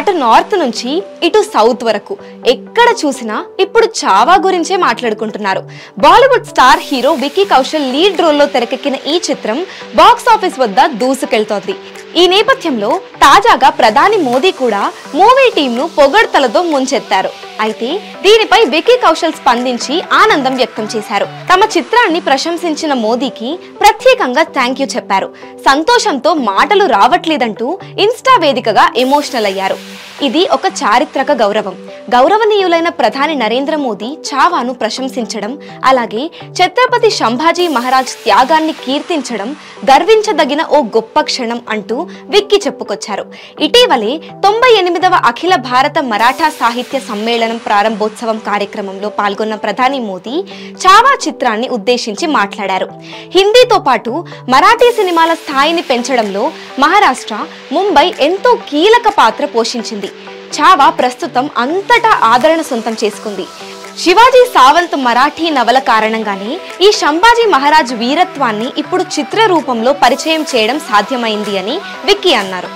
అటు నార్త్ నుంచి ఇటు సౌత్ వరకు ఎక్కడ చూసినా ఇప్పుడు చావా గురించే మాట్లాడుకుంటున్నారు. Bollywood star hero Vicky Kaushal lead రోల్లో తెరకెక్కిన ఈ చిత్రం బాక్స్ ఆఫీస్ వద్ద దూసుకెళ్తోంది. ఈ నేపథ్యంలో తాజాగా ప్రధాని మోదీ కూడా మూవీ టీంను పొగడ్తలతో ముంచెత్తారు. అయితే దీనిపై విక్కీ కౌశల్ స్పందించి ఆనందం వ్యక్తం చేశారు. తమ చిత్రాన్ని ప్రశంసించిన మోదీకి ప్రత్యేకంగా థ్యాంక్ యూ చెప్పారు. సంతోషంతో మాటలు రావట్లేదంటూ ఇన్స్టా వేదికగా ఎమోషనల్ అయ్యారు. ఇది ఒక చారిత్రక గౌరవం. గౌరవనీయులైన ప్రధాని నరేంద్ర మోదీ చావాను ప్రశంసించడం, అలాగే ఛత్రపతి సంభాజీ మహారాజ్ త్యాగాన్ని కీర్తించడం గర్వించదగిన ఓ గొప్ప క్షణం అంటూ విక్కీ చెప్పుకొచ్చారు. ఇటీవలే 98వ అఖిల భారత మరాఠా సాహిత్య సమ్మేళనం ప్రారంభోత్సవం కార్యక్రమంలో పాల్గొన్న ప్రధాని మోదీ చావా చిత్రాన్ని ఉద్దేశించి మాట్లాడారు. హిందీతో పాటు మరాఠీ సినిమాల స్థాయిని పెంచడంలో మహారాష్ట్ర, ముంబై ఎంతో కీలక పాత్ర పోషించింది. చావా ప్రస్తుతం అంతటా ఆదరణ సొంతం చేసుకుంది. శివాజీ సావంత్ మరాఠీ నవల కారణంగానే ఈ సంభాజీ మహారాజ్ వీరత్వాన్ని ఇప్పుడు చిత్ర రూపంలో పరిచయం చేయడం సాధ్యమైంది అని విక్కీ అన్నారు.